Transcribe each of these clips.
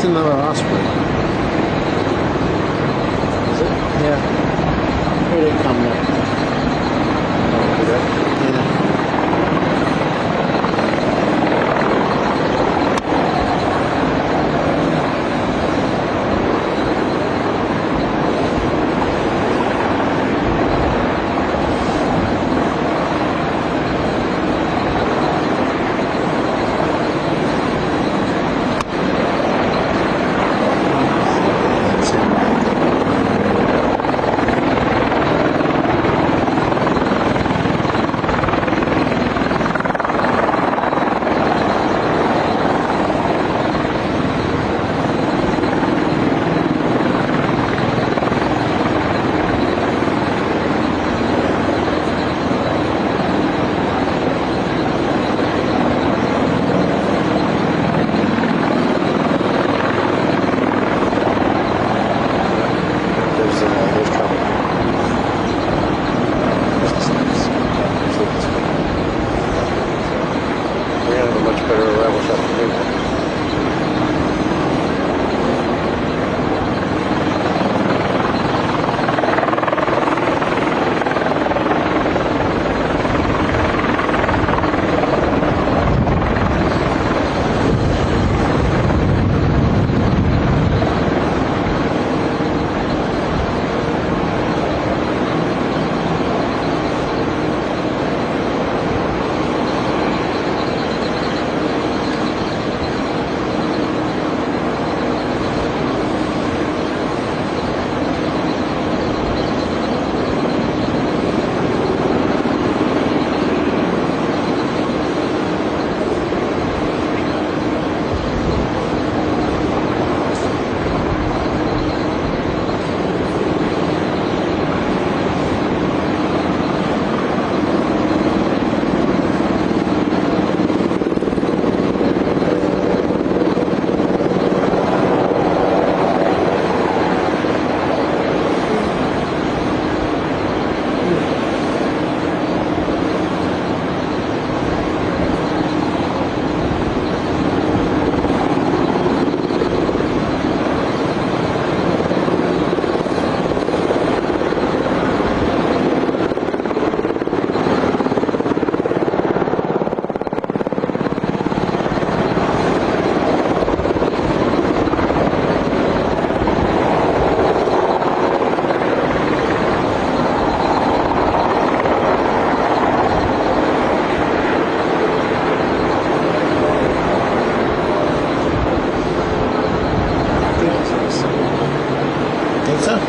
another osprey. Is it? Yeah. Here they come now. Oh, okay. Yeah. There's trouble. There's the snakes. We're going to have a much better arrival shot than we will.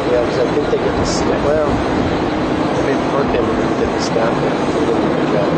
Yeah, because I think they get the staff. Well, I mean, part of them get the staff to do a good job.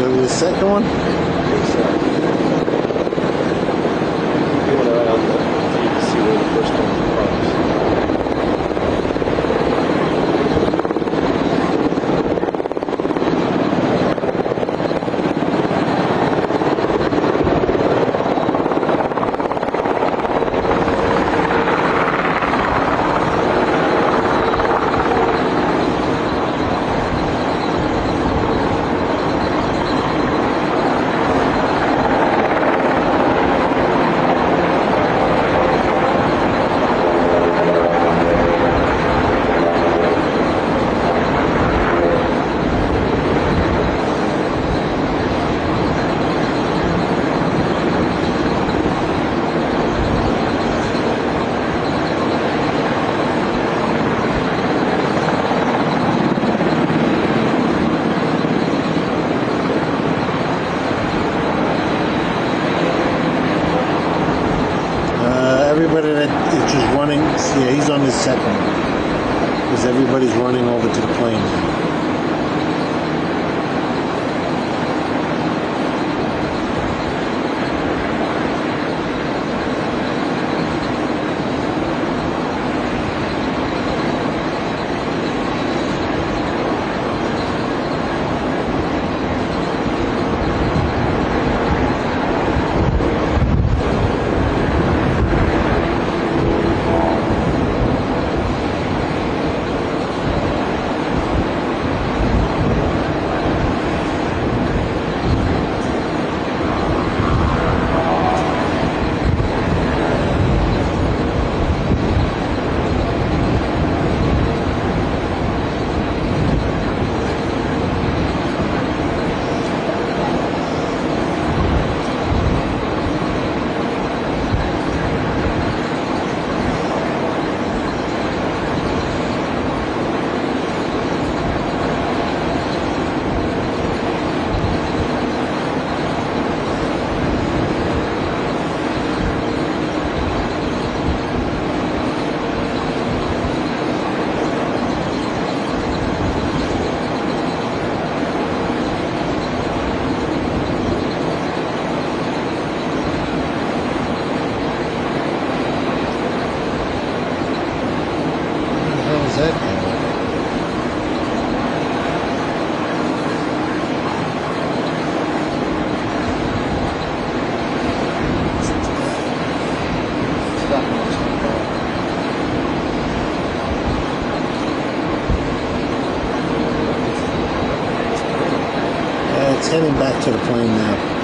The second one? You want to eye on the feed to see where the first one comes. everybody that is just running, yeah, he's on his second one. Because everybody's running over to the plane now. It's heading back to the plane now.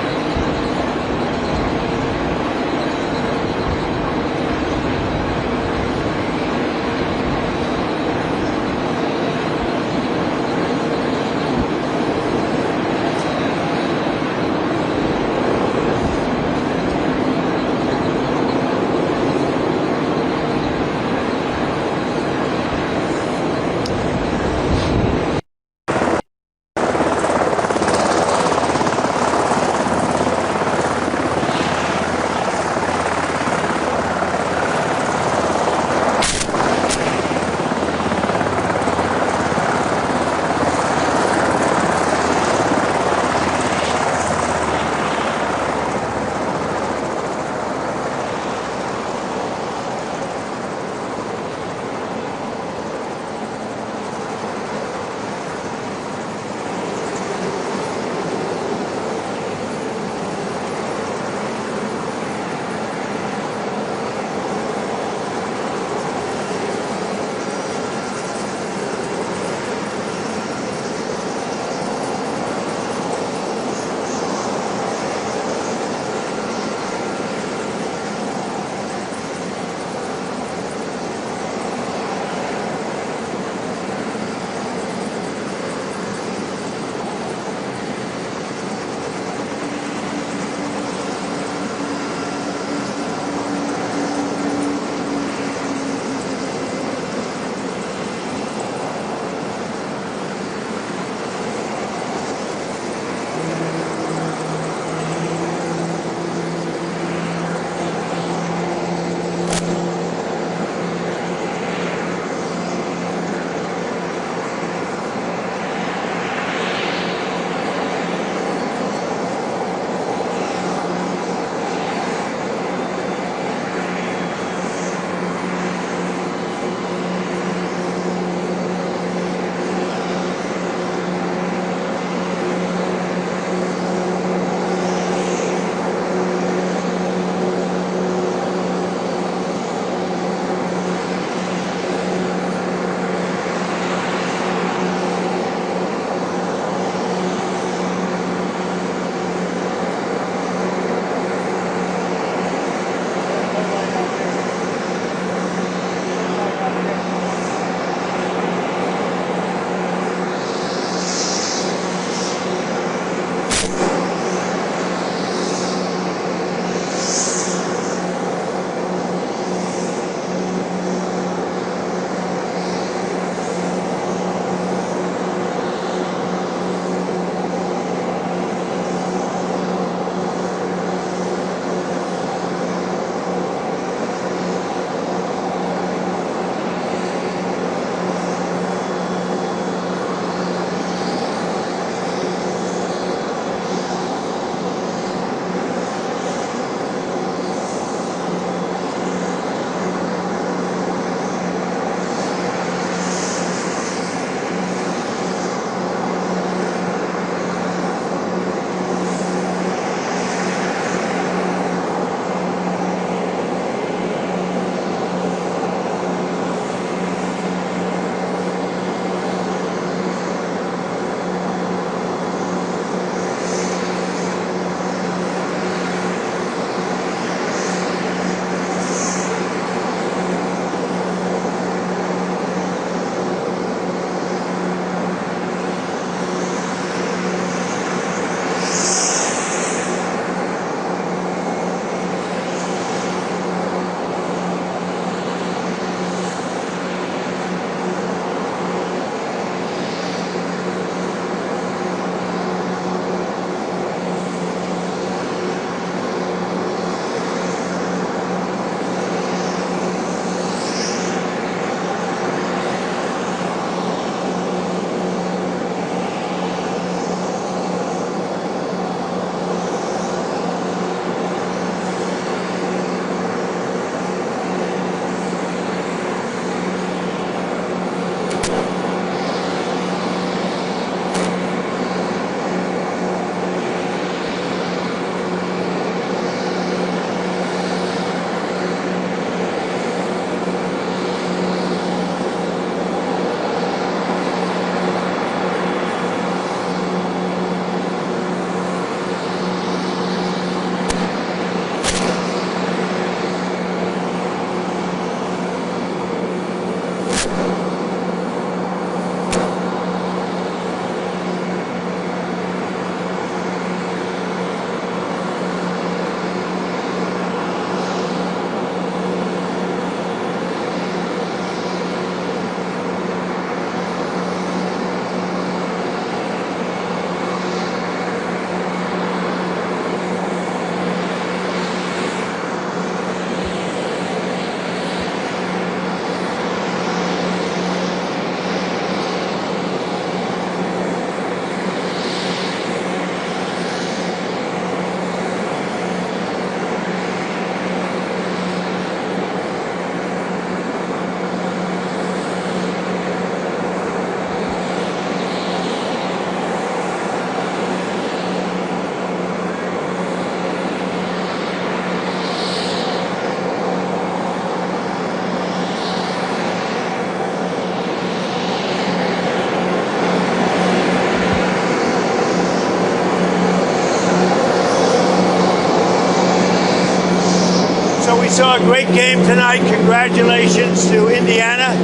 We saw a great game tonight. Congratulations to Indiana.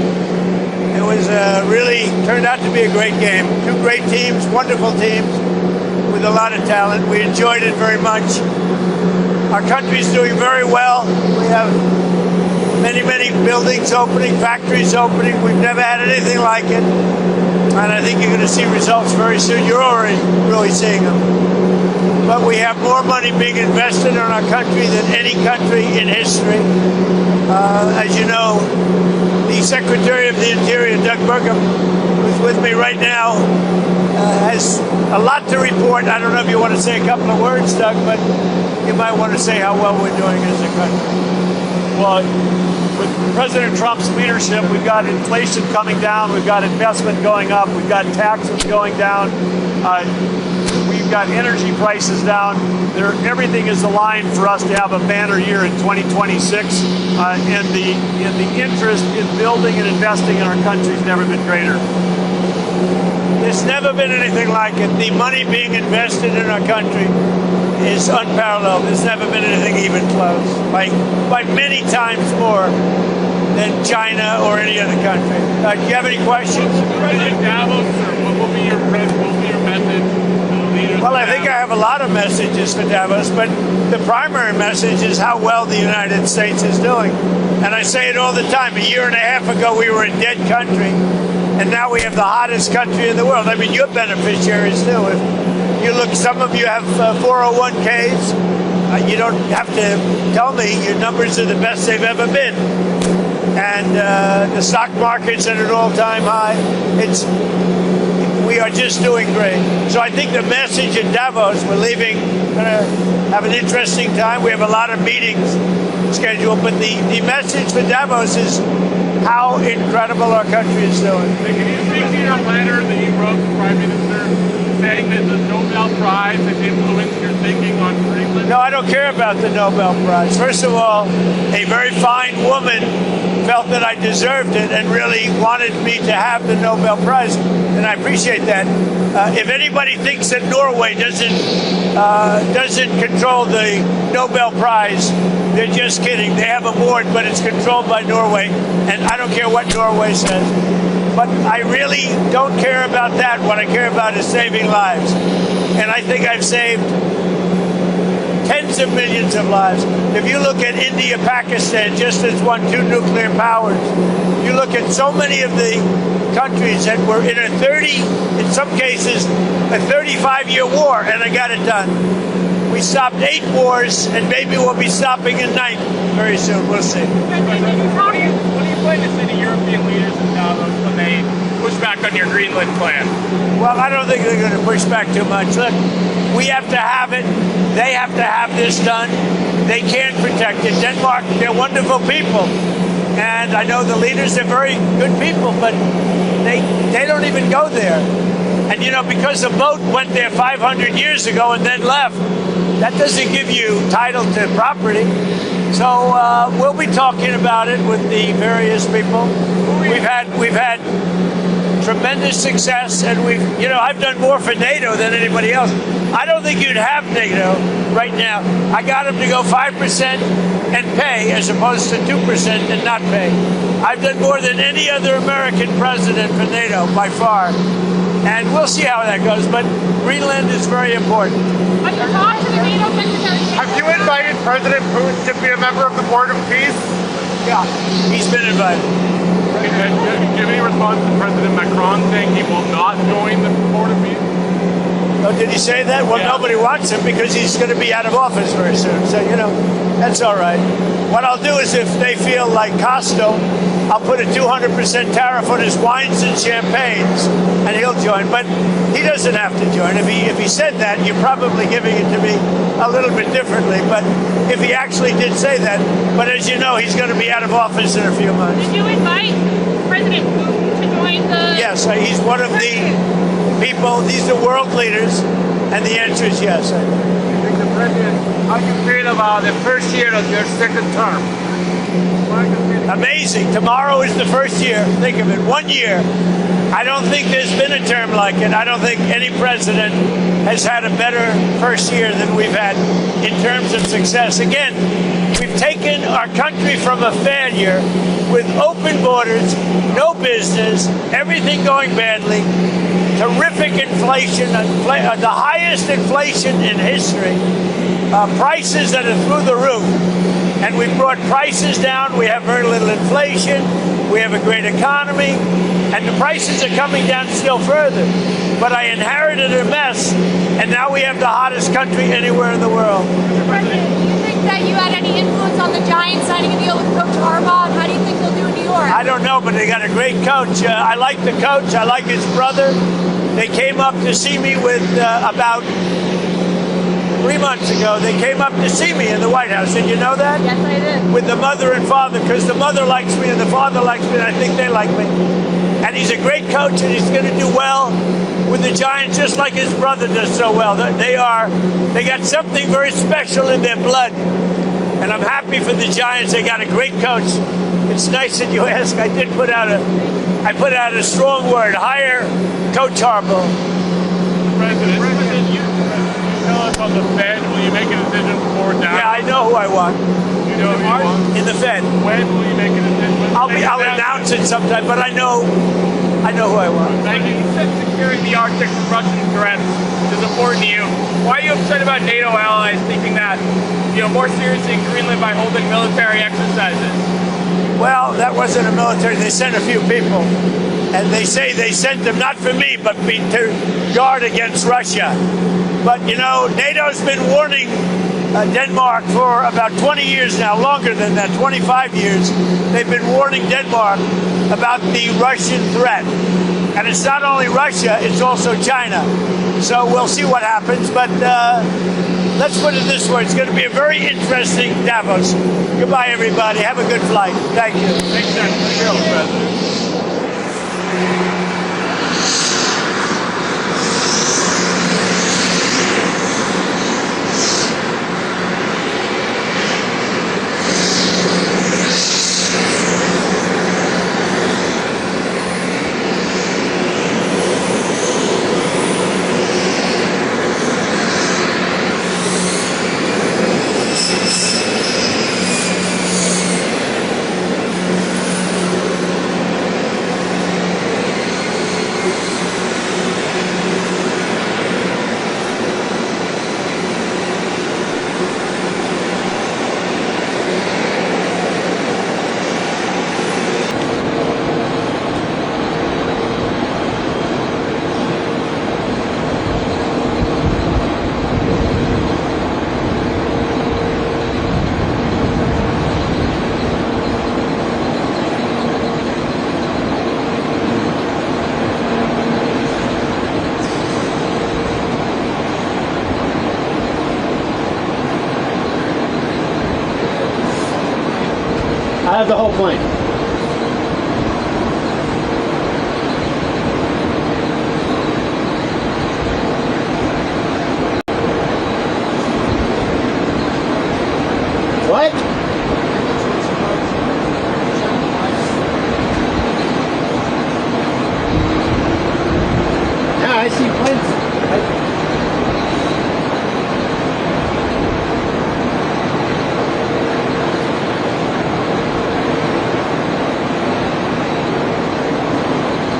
It was really turned out to be a great game. Two great teams, wonderful teams with a lot of talent. We enjoyed it very much. Our country's doing very well. We have many, many buildings opening, factories opening. We've never had anything like it. And I think you're going to see results very soon. You're already really seeing them. But we have more money being invested in our country than any country in history. As you know, the Secretary of the Interior, Doug Burgum, who's with me right now, has a lot to report. I don't know if you want to say a couple of words, Doug, but you might want to say how well we're doing as a country. Well, with President Trump's leadership, we've got inflation coming down, we've got investment going up, we've got taxes going down, we've got energy prices down. Everything is aligned for us to have a banner year in 2026, and the interest in building and investing in our country has never been greater. There's never been anything like it. The money being invested in our country is unparalleled. There's never been anything even close, by many times more than China or any other country. Do you have any questions? President Davos, or what will be your message? Well, I think I have a lot of messages for Davos, but the primary message is how well the United States is doing. And I say it all the time. A year and a half ago, we were a dead country, and now we have the hottest country in the world. I mean, you're beneficiaries too. If you look, some of you have 401ks. You don't have to tell me your numbers are the best they've ever been. And the stock market's at an all-time high. We are just doing great. So I think the message in Davos, we're leaving, going to have an interesting time. We have a lot of meetings scheduled, but the message for Davos is how incredible our country is doing. Can you speak to your letter that you wrote to Prime Minister saying that the Nobel Prize has influenced your thinking on Greenland? No, I don't care about the Nobel Prize. First of all, a very fine woman felt that I deserved it and really wanted me to have the Nobel Prize, and I appreciate that. If anybody thinks that Norway doesn't control the Nobel Prize, they're just kidding. They have a board, but it's controlled by Norway, and I don't care what Norway says. But I really don't care about that. What I care about is saving lives, and I think I've saved tens of millions of lives. If you look at India, Pakistan, just as won 2 nuclear powers, you look at so many of the countries that were in in some cases, a 35-year war, and I got it done. We stopped 8 wars, and maybe we'll be stopping a 9th very soon. We'll see. What do you plan to say to European leaders in Davos when they push back on your Greenland plan? Well, I don't think they're going to push back too much. Look, we have to have it. They have to have this done. They can't protect it. Denmark, they're wonderful people. And I know the leaders are very good people, but they don't even go there. And, you know, because the boat went there 500 years ago and then left, that doesn't give you title to property. So we'll be talking about it with the various people. We've had tremendous success, and I've done more for NATO than anybody else. I don't think you'd have NATO right now. I got them to go 5% and pay as opposed to 2% and not pay. I've done more than any other American president for NATO by far. And we'll see how that goes, but Greenland is very important. Have you talked to the NATO Secretary? Have you invited President Putin to be a member of the Board of Peace? Yeah, he's been invited. Do you have any response to President Macron saying he will not join the Board of Peace? Oh, did he say that? Well, yeah. Nobody wants him because he's going to be out of office very soon. So, that's all right. What I'll do is if they feel like Costo, I'll put a 200% tariff on his wines and champagnes, and he'll join. But he doesn't have to join. If he said that, you're probably giving it to me a little bit differently. But if he actually did say that, but as you know, he's going to be out of office in a few months. Did you invite President Putin to join the... Yes, he's one of the people. These are world leaders, and the answer is yes. Mr. President, how do you feel about the first year of your second term? Amazing. Tomorrow is the first year. Think of it, 1 year. I don't think there's been a term like it. I don't think any president has had a better first year than we've had in terms of success. Again, we've taken our country from a failure with open borders, no business, everything going badly, terrific inflation, the highest inflation in history, prices that are through the roof. And we've brought prices down. We have very little inflation. We have a great economy. And the prices are coming down still further. But I inherited a mess, and now we have the hottest country anywhere in the world. President, do you think that you had any influence on the Giants signing a deal with Coach Harbaugh? How do you think they'll do in New York? I don't know, but they got a great coach. I like the coach. I like his brother. They came up to see me with about 3 months ago. They came up to see me in the White House. Did you know that? Yes, I did. With the mother and father, because the mother likes me and the father likes me, and I think they like me. And he's a great coach, and he's going to do well with the Giants, just like his brother does so well. They got something very special in their blood, and I'm happy for the Giants. They got a great coach. It's nice that you ask. I put out a strong word. Hire Coach Harbaugh. President, you tell us on the Fed. Will you make a decision before down? Yeah, I know who I want You know who you want? in the Fed. When will you make a decision? I'll announce it sometime, but I know who I want. Thank you. You said securing the Arctic from Russian threats is important to you. Why are you upset about NATO allies thinking that, more seriously in Greenland by holding military exercises? Well, that wasn't a military. They sent a few people. And they say they sent them not for me, but to guard against Russia. But, NATO's been warning Denmark for about 20 years now, longer than that, 25 years. They've been warning Denmark about the Russian threat. And it's not only Russia, it's also China. So we'll see what happens. But let's put it this way. It's going to be a very interesting Davos. Goodbye, everybody. Have a good flight. Thank you. Thanks, President. I have the whole plane. What? Yeah, I see planes.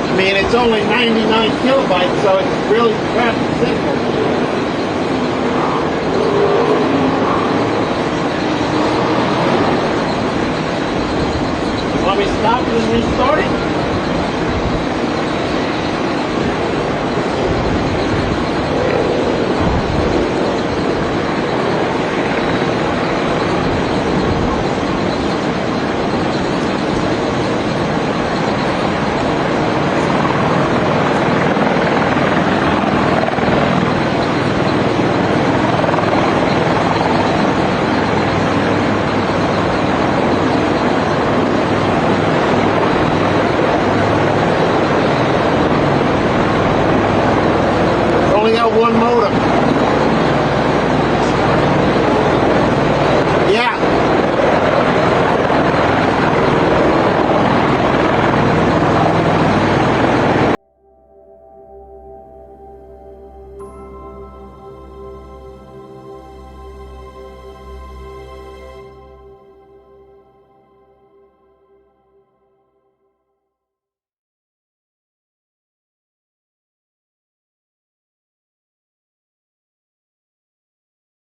I mean, it's only 99 kilobytes, so it's really crappy signal. Want me to stop this?